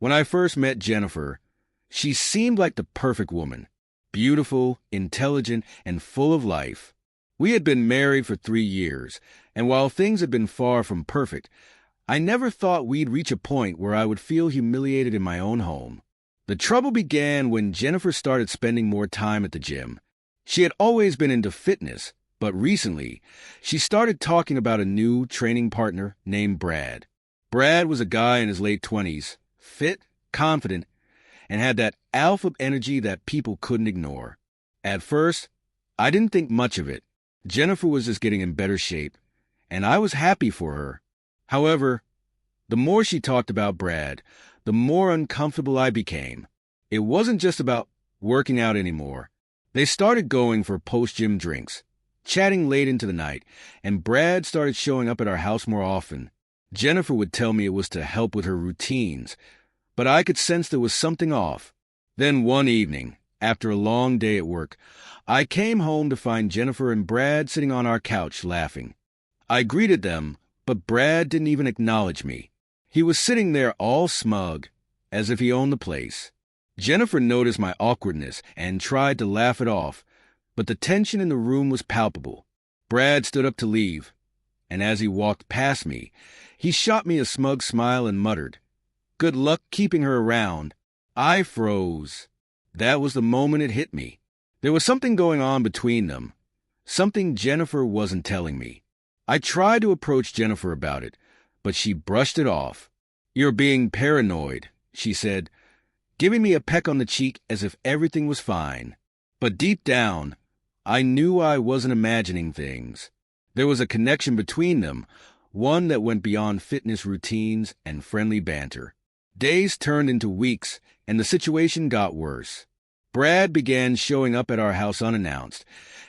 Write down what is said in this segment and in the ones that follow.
When I first met Jennifer, she seemed like the perfect woman. Beautiful, intelligent, and full of life. We had been married for 3 years, and while things had been far from perfect, I never thought we'd reach a point where I would feel humiliated in my own home. The trouble began when Jennifer started spending more time at the gym. She had always been into fitness, but recently, she started talking about a new training partner named Brad. Brad was a guy in his late 20s, fit, confident, and had that alpha energy that people couldn't ignore. At first, I didn't think much of it. Jennifer was just getting in better shape, and I was happy for her. However, the more she talked about Brad, the more uncomfortable I became. It wasn't just about working out anymore. They started going for post-gym drinks, chatting late into the night, and Brad started showing up at our house more often. Jennifer would tell me it was to help with her routines, but I could sense there was something off. Then one evening, after a long day at work, I came home to find Jennifer and Brad sitting on our couch laughing. I greeted them, but Brad didn't even acknowledge me. He was sitting there all smug, as if he owned the place. Jennifer noticed my awkwardness and tried to laugh it off, but the tension in the room was palpable. Brad stood up to leave, and as he walked past me, he shot me a smug smile and muttered, "Good luck keeping her around." I froze. That was the moment it hit me. There was something going on between them, something Jennifer wasn't telling me. I tried to approach Jennifer about it, but she brushed it off. "You're being paranoid," she said, giving me a peck on the cheek as if everything was fine. But deep down, I knew I wasn't imagining things. There was a connection between them, one that went beyond fitness routines and friendly banter. Days turned into weeks, and the situation got worse. Brad began showing up at our house unannounced,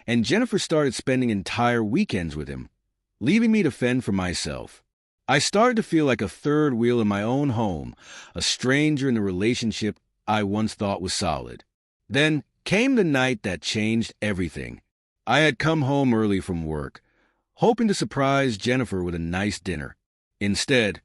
and Jennifer started spending entire weekends with him, leaving me to fend for myself. I started to feel like a third wheel in my own home, a stranger in the relationship I once thought was solid. Then came the night that changed everything. I had come home early from work, hoping to surprise Jennifer with a nice dinner. Instead,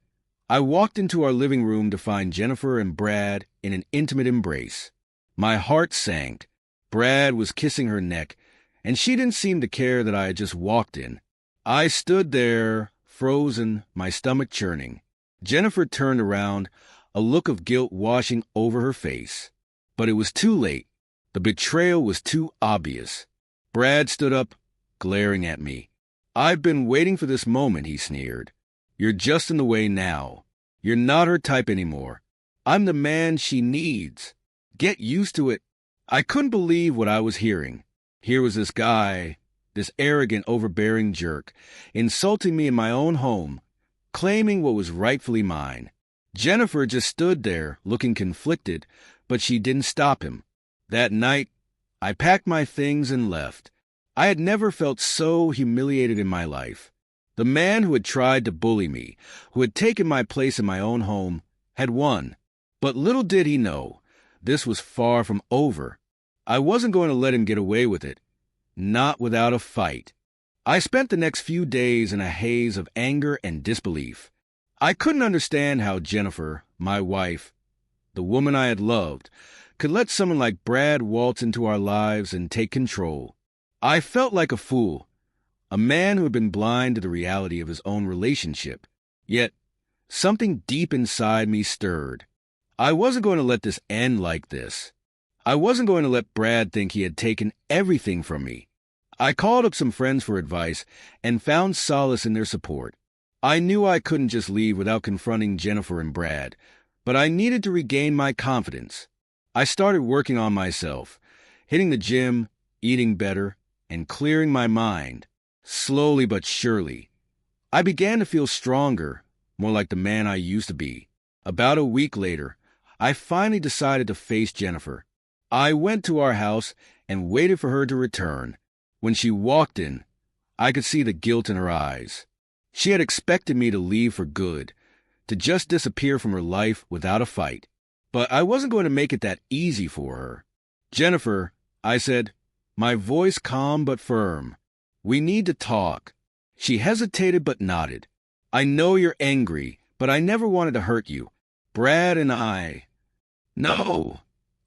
I walked into our living room to find Jennifer and Brad in an intimate embrace. My heart sank. Brad was kissing her neck, and she didn't seem to care that I had just walked in. I stood there, frozen, my stomach churning. Jennifer turned around, a look of guilt washing over her face. But it was too late. The betrayal was too obvious. Brad stood up, glaring at me. "I've been waiting for this moment," he sneered. "You're just in the way now. You're not her type anymore. I'm the man she needs. Get used to it." I couldn't believe what I was hearing. Here was this guy, this arrogant, overbearing jerk, insulting me in my own home, claiming what was rightfully mine. Jennifer just stood there, looking conflicted, but she didn't stop him. That night, I packed my things and left. I had never felt so humiliated in my life. The man who had tried to bully me, who had taken my place in my own home, had won. But little did he know, this was far from over. I wasn't going to let him get away with it. Not without a fight. I spent the next few days in a haze of anger and disbelief. I couldn't understand how Jennifer, my wife, the woman I had loved, could let someone like Brad waltz into our lives and take control. I felt like a fool, a man who had been blind to the reality of his own relationship. Yet, something deep inside me stirred. I wasn't going to let this end like this. I wasn't going to let Brad think he had taken everything from me. I called up some friends for advice and found solace in their support. I knew I couldn't just leave without confronting Jennifer and Brad, but I needed to regain my confidence. I started working on myself, hitting the gym, eating better, and clearing my mind. Slowly but surely, I began to feel stronger, more like the man I used to be. About a week later, I finally decided to face Jennifer. I went to our house and waited for her to return. When she walked in, I could see the guilt in her eyes. She had expected me to leave for good, to just disappear from her life without a fight. But I wasn't going to make it that easy for her. "Jennifer," I said, my voice calm but firm, "we need to talk." She hesitated but nodded. "I know you're angry, but I never wanted to hurt you. Brad and I. No,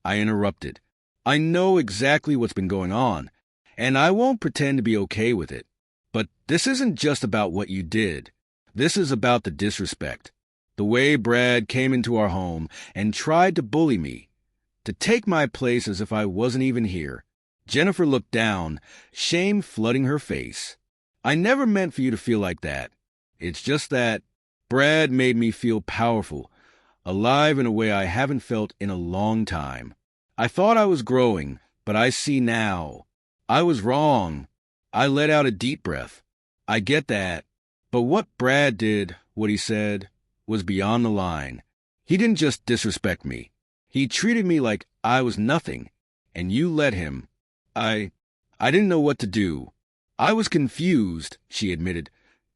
I interrupted. I know exactly what's been going on, and I won't pretend to be okay with it. But this isn't just about what you did. This is about the disrespect. The way Brad came into our home and tried to bully me, to take my place as if I wasn't even here. Jennifer looked down, shame flooding her face. I never meant for you to feel like that. It's just that Brad made me feel powerful, alive in a way I haven't felt in a long time. I thought I was growing, but I see now. I was wrong. I let out a deep breath. I get that. But what Brad did, what he said, was beyond the line. He didn't just disrespect me. He treated me like I was nothing, and you let him. I didn't know what to do. I was confused, she admitted,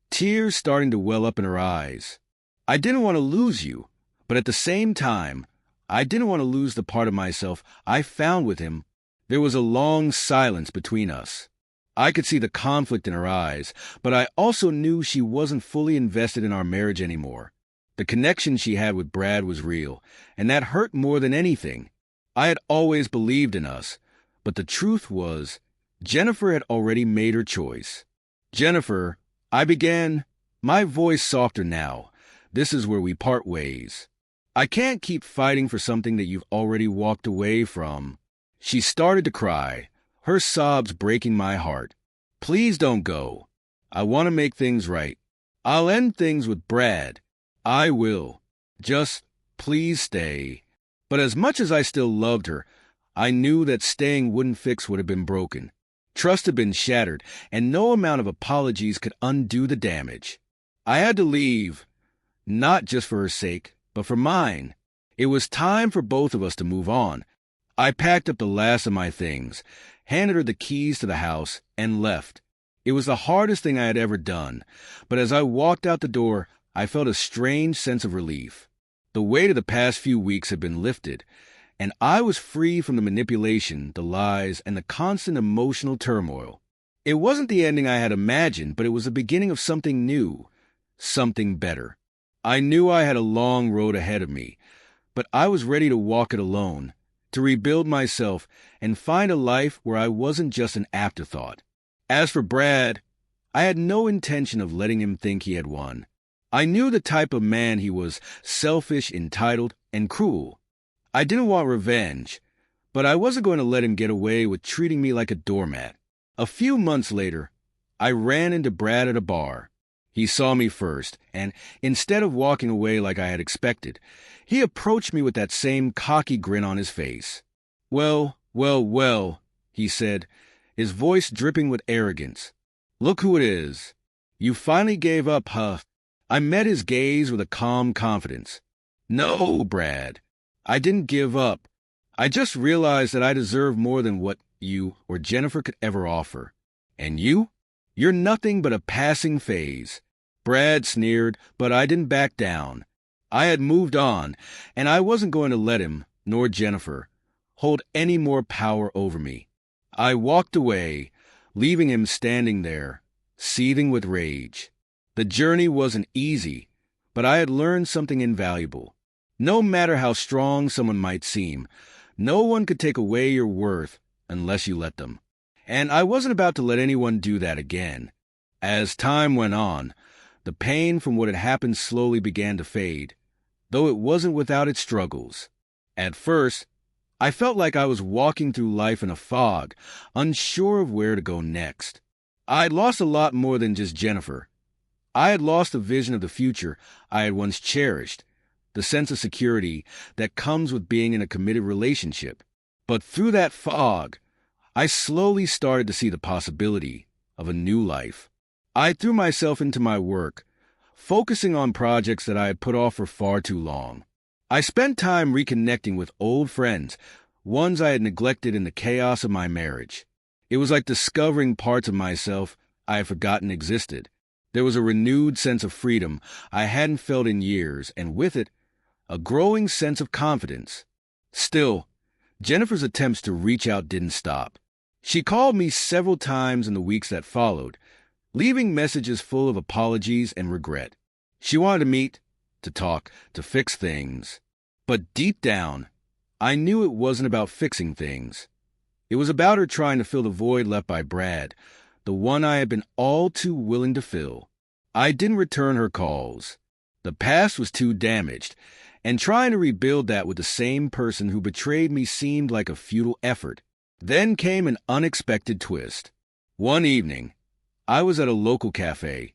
tears starting to well up in her eyes. I didn't want to lose you, but at the same time, I didn't want to lose the part of myself I found with him. There was a long silence between us. I could see the conflict in her eyes, but I also knew she wasn't fully invested in our marriage anymore. The connection she had with Brad was real, and that hurt more than anything. I had always believed in us, but the truth was, Jennifer had already made her choice. Jennifer, I began, my voice softer now. This is where we part ways. I can't keep fighting for something that you've already walked away from. She started to cry, her sobs breaking my heart. Please don't go. I want to make things right. I'll end things with Brad. I will. Just please stay. But as much as I still loved her, I knew that staying wouldn't fix what had been broken. Trust had been shattered, and no amount of apologies could undo the damage. I had to leave, not just for her sake, but for mine. It was time for both of us to move on. I packed up the last of my things, handed her the keys to the house, and left. It was the hardest thing I had ever done, but as I walked out the door, I felt a strange sense of relief. The weight of the past few weeks had been lifted, and I was free from the manipulation, the lies, and the constant emotional turmoil. It wasn't the ending I had imagined, but it was the beginning of something new, something better. I knew I had a long road ahead of me, but I was ready to walk it alone, to rebuild myself and find a life where I wasn't just an afterthought. As for Brad, I had no intention of letting him think he had won. I knew the type of man he was, selfish, entitled, and cruel. I didn't want revenge, but I wasn't going to let him get away with treating me like a doormat. A few months later, I ran into Brad at a bar. He saw me first, and instead of walking away like I had expected, he approached me with that same cocky grin on his face. Well, he said, his voice dripping with arrogance. Look who it is. You finally gave up, huh? I met his gaze with a calm confidence. No, Brad, I didn't give up. I just realized that I deserve more than what you or Jennifer could ever offer. And you? You're nothing but a passing phase. Brad sneered, but I didn't back down. I had moved on, and I wasn't going to let him, nor Jennifer, hold any more power over me. I walked away, leaving him standing there, seething with rage. The journey wasn't easy, but I had learned something invaluable. No matter how strong someone might seem, no one could take away your worth unless you let them. And I wasn't about to let anyone do that again. As time went on, the pain from what had happened slowly began to fade, though it wasn't without its struggles. At first, I felt like I was walking through life in a fog, unsure of where to go next. I'd lost a lot more than just Jennifer. I had lost the vision of the future I had once cherished, the sense of security that comes with being in a committed relationship. But through that fog, I slowly started to see the possibility of a new life. I threw myself into my work, focusing on projects that I had put off for far too long. I spent time reconnecting with old friends, ones I had neglected in the chaos of my marriage. It was like discovering parts of myself I had forgotten existed. There was a renewed sense of freedom I hadn't felt in years, and with it, a growing sense of confidence. Still, Jennifer's attempts to reach out didn't stop. She called me several times in the weeks that followed, leaving messages full of apologies and regret. She wanted to meet, to talk, to fix things. But deep down, I knew it wasn't about fixing things. It was about her trying to fill the void left by Brad, the one I had been all too willing to fill. I didn't return her calls. The past was too damaged, and trying to rebuild that with the same person who betrayed me seemed like a futile effort. Then came an unexpected twist. One evening, I was at a local cafe,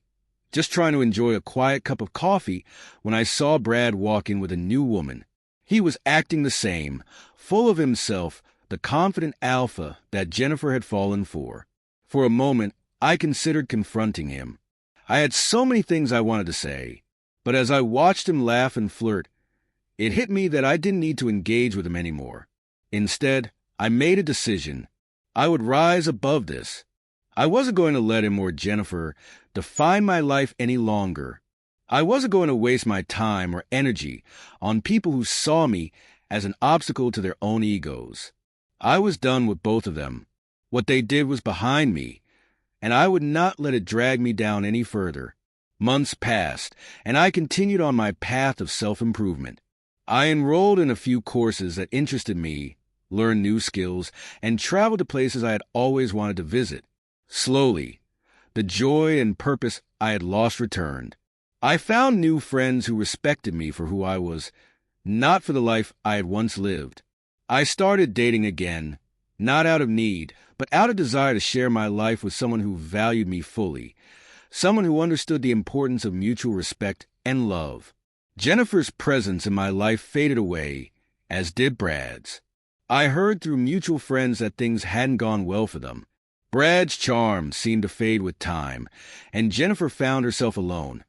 just trying to enjoy a quiet cup of coffee when I saw Brad walk in with a new woman. He was acting the same, full of himself, the confident alpha that Jennifer had fallen for. For a moment, I considered confronting him. I had so many things I wanted to say, but as I watched him laugh and flirt, it hit me that I didn't need to engage with him anymore. Instead, I made a decision. I would rise above this. I wasn't going to let him or Jennifer define my life any longer. I wasn't going to waste my time or energy on people who saw me as an obstacle to their own egos. I was done with both of them. What they did was behind me, and I would not let it drag me down any further. Months passed, and I continued on my path of self-improvement. I enrolled in a few courses that interested me, learned new skills, and traveled to places I had always wanted to visit. Slowly, the joy and purpose I had lost returned. I found new friends who respected me for who I was, not for the life I had once lived. I started dating again, not out of need, but out of desire to share my life with someone who valued me fully, someone who understood the importance of mutual respect and love. Jennifer's presence in my life faded away, as did Brad's. I heard through mutual friends that things hadn't gone well for them. Brad's charm seemed to fade with time, and Jennifer found herself alone,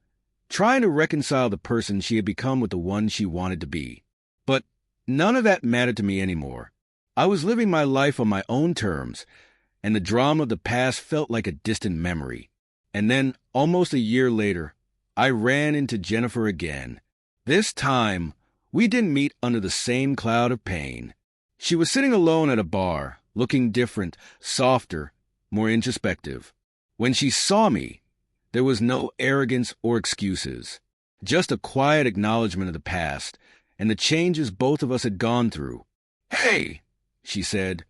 trying to reconcile the person she had become with the one she wanted to be. But none of that mattered to me anymore. I was living my life on my own terms, and the drama of the past felt like a distant memory. And then, almost a year later, I ran into Jennifer again. This time, we didn't meet under the same cloud of pain. She was sitting alone at a bar, looking different, softer, more introspective. When she saw me, there was no arrogance or excuses, just a quiet acknowledgement of the past and the changes both of us had gone through. "Hey," she said,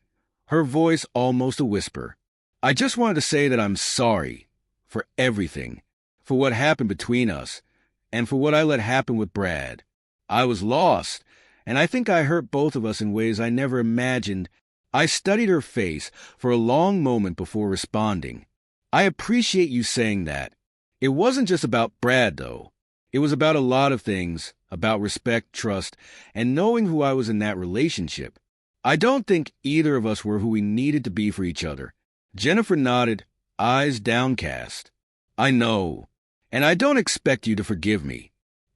her voice almost a whisper. "I just wanted to say that I'm sorry for everything, for what happened between us, and for what I let happen with Brad. I was lost, and I think I hurt both of us in ways I never imagined." I studied her face for a long moment before responding. "I appreciate you saying that. It wasn't just about Brad, though. It was about a lot of things, about respect, trust, and knowing who I was in that relationship. I don't think either of us were who we needed to be for each other." Jennifer nodded, eyes downcast. "I know, and I don't expect you to forgive me.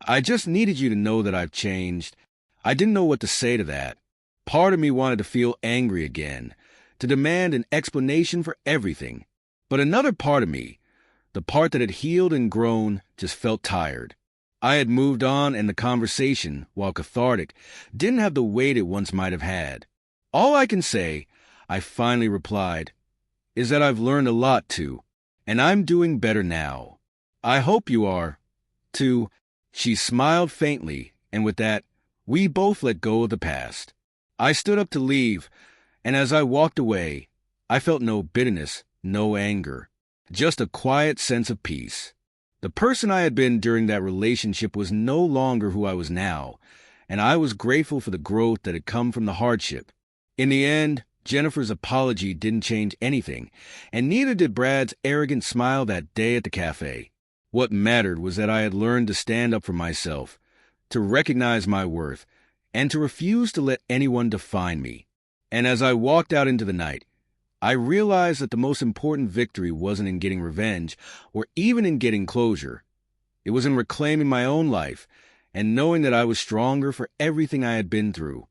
I just needed you to know that I've changed." I didn't know what to say to that. Part of me wanted to feel angry again, to demand an explanation for everything. But another part of me, the part that had healed and grown, just felt tired. I had moved on, and the conversation, while cathartic, didn't have the weight it once might have had. "All I can say," I finally replied, "is that I've learned a lot, too, and I'm doing better now. I hope you are, too." She smiled faintly, and with that, we both let go of the past. I stood up to leave, and as I walked away, I felt no bitterness, no anger, just a quiet sense of peace. The person I had been during that relationship was no longer who I was now, and I was grateful for the growth that had come from the hardship. In the end, Jennifer's apology didn't change anything, and neither did Brad's arrogant smile that day at the cafe. What mattered was that I had learned to stand up for myself, to recognize my worth, and to refuse to let anyone define me. And as I walked out into the night, I realized that the most important victory wasn't in getting revenge or even in getting closure. It was in reclaiming my own life and knowing that I was stronger for everything I had been through.